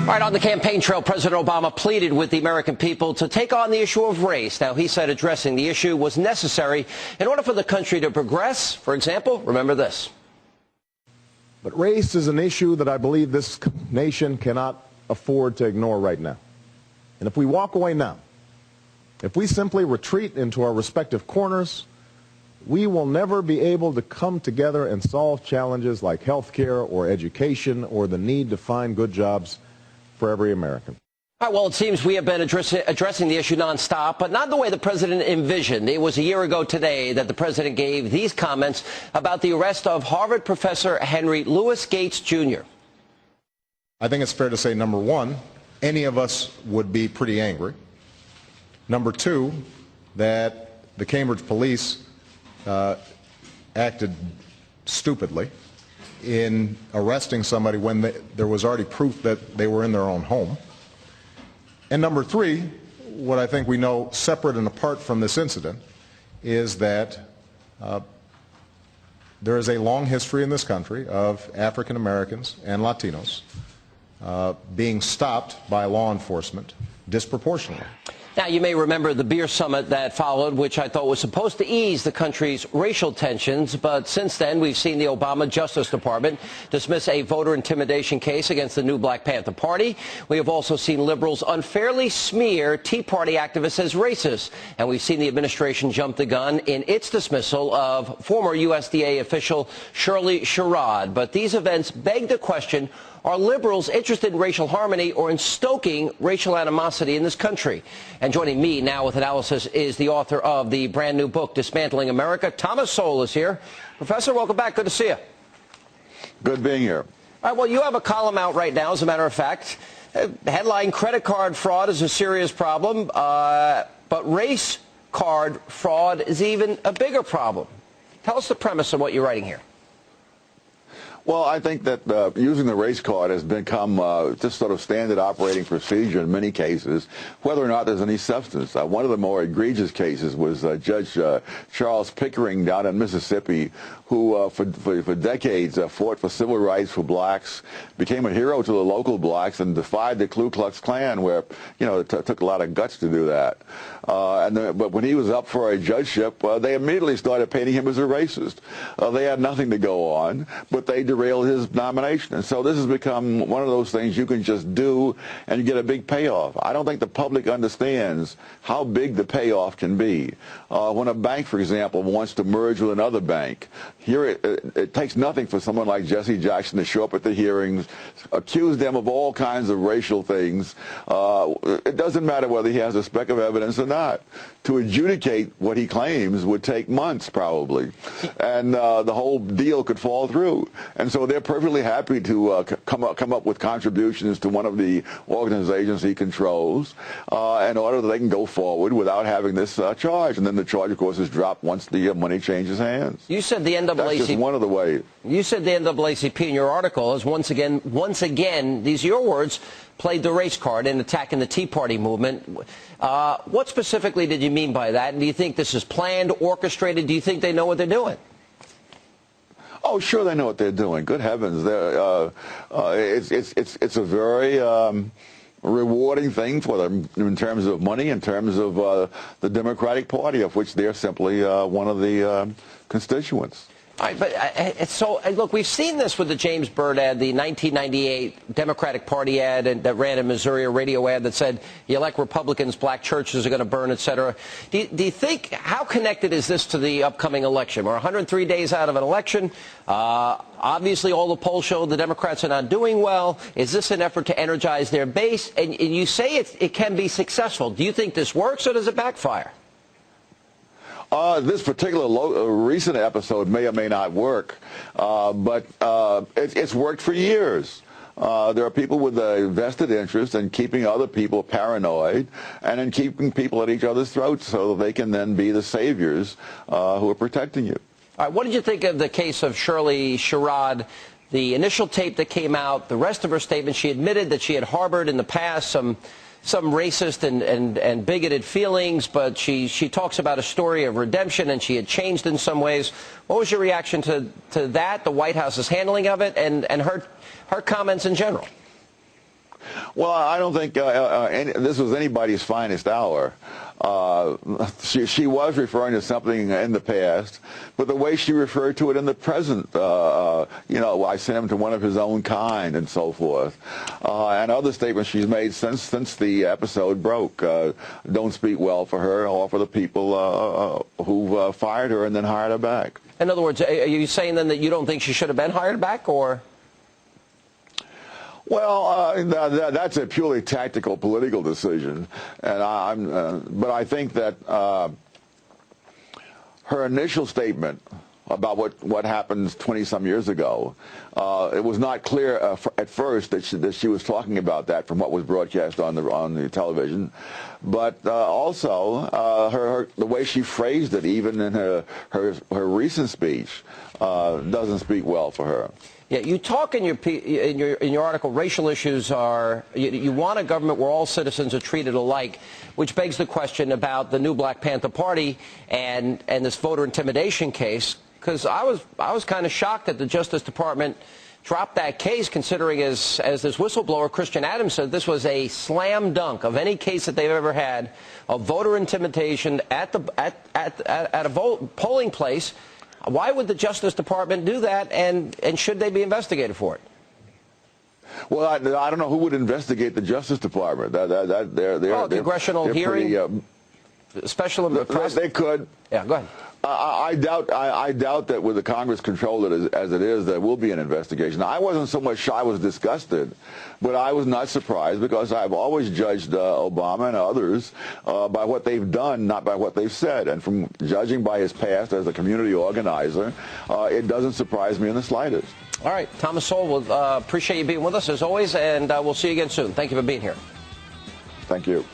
All right, on the campaign trail, President Obama pleaded with the American people to take on the issue of race. Now, he said addressing the issue was necessary in order for the country to progress. For example, remember this. But race is an issue that I believe this nation cannot afford to ignore right now. And if we walk away now, if we simply retreat into our respective corners, we will never be able to come together and solve challenges like health care or education or the need to find good jobs for every American. All right, well, it seems we have been addressing the issue nonstop, but not the way the president envisioned. It was a year ago today that the president gave these comments about the arrest of Harvard professor Henry Louis Gates, Jr. I think it's fair to say, number one, any of us would be pretty angry. Number two, that the Cambridge police acted stupidly in arresting somebody when there was already proof that they were in their own home. And number three, what I think we know separate and apart from this incident is that there is a long history in this country of African Americans and Latinos being stopped by law enforcement disproportionately. Now, you may remember the beer summit that followed, which I thought was supposed to ease the country's racial tensions. But since then, we've seen the Obama Justice Department dismiss a voter intimidation case against the new Black Panther Party. We have also seen liberals unfairly smear Tea Party activists as racist. And we've seen the administration jump the gun in its dismissal of former USDA official Shirley Sherrod. But these events beg the question, are liberals interested in racial harmony or in stoking racial animosity in this country? And joining me now with analysis is the author of the brand new book, Dismantling America. Thomas Sowell is here. Professor, welcome back. Good to see you. Good being here. All right, well, you have a column out right now, as a matter of fact. Headline, credit card fraud is a serious problem, but race card fraud is even a bigger problem. Tell us the premise of what you're writing here. Well, I think that using the race card has become just sort of standard operating procedure in many cases, whether or not there's any substance. One of the more egregious cases was Judge Charles Pickering down in Mississippi, who for decades fought for civil rights for blacks, became a hero to the local blacks, and defied the Ku Klux Klan, where, you know, it took a lot of guts to do that. But when he was up for a judgeship, they immediately started painting him as a racist. They had nothing to go on, but they derailed his nomination. And so this has become one of those things you can just do and you get a big payoff. I don't think the public understands how big the payoff can be. When a bank, for example, wants to merge with another bank, here it takes nothing for someone like Jesse Jackson to show up at the hearings, accuse them of all kinds of racial things. It doesn't matter whether he has a speck of evidence or not. To adjudicate what he claims would take months, probably, and the whole deal could fall through. And so they're perfectly happy to come up with contributions to one of the organizations he controls in order that they can go forward without having this charge. And then the charge, of course, is dropped once the money changes hands. You said the NAACP. That's just one of the ways. You said the NAACP in your article has once again, these are your words, played the race card in attacking the Tea Party movement. What specifically did you mean by that? And do you think this is planned, orchestrated? Do you think they know what they're doing? Oh, sure, they know what they're doing. Good heavens, it's a very rewarding thing for them in terms of money, in terms of the Democratic Party, of which they're simply one of the constituents. All right, but so look, we've seen this with the James Byrd ad, the 1998 Democratic Party ad that ran in Missouri, a radio ad that said, you elect Republicans, black churches are going to burn, et cetera. Do you think, how connected is this to the upcoming election? We're 103 days out of an election. Obviously, all the polls show the Democrats are not doing well. Is this an effort to energize their base? And you say it can be successful. Do you think this works, or does it backfire? This particular recent episode may or may not work, but it's worked for years. There are people with a vested interest in keeping other people paranoid and in keeping people at each other's throats so that they can then be the saviors who are protecting you. All right, what did you think of the case of Shirley Sherrod? The initial tape that came out, the rest of her statement, she admitted that she had harbored in the past some racist and bigoted feelings, but she talks about a story of redemption, and she had changed in some ways. What was your reaction to that, the White House's handling of it, and her comments in general? Well, I don't think this was anybody's finest hour. She was referring to something in the past, but the way she referred to it in the present, you know, I sent him to one of his own kind and so forth, and other statements she's made since the episode broke don't speak well for her or for the people who fired her and then hired her back. In other words, are you saying then that you don't think she should have been hired back, or? Well, that's a purely tactical, political decision, and but I think that her initial statement about what happened 20-some years ago, it was not clear at first that she was talking about that from what was broadcast on the television, but also the way she phrased it, even in her recent speech, doesn't speak well for her. Yeah, you talk in your article, racial issues are, you want a government where all citizens are treated alike, which begs the question about the new Black Panther Party and this voter intimidation case, because I was kind of shocked that the Justice Department dropped that case, considering as this whistleblower Christian Adams said, this was a slam dunk of any case that they've ever had of voter intimidation at a polling place. Why would the Justice Department do that, and should they be investigated for it? Well, I don't know who would investigate the Justice Department. They're congressional hearing, special press. They could. Yeah, go ahead. I doubt that with the Congress controlled as it is, there will be an investigation. I wasn't so much shy, I was disgusted, but I was not surprised because I've always judged Obama and others by what they've done, not by what they've said. And from judging by his past as a community organizer, it doesn't surprise me in the slightest. All right, Thomas Sowell, we'll, appreciate you being with us as always, and we'll see you again soon. Thank you for being here. Thank you.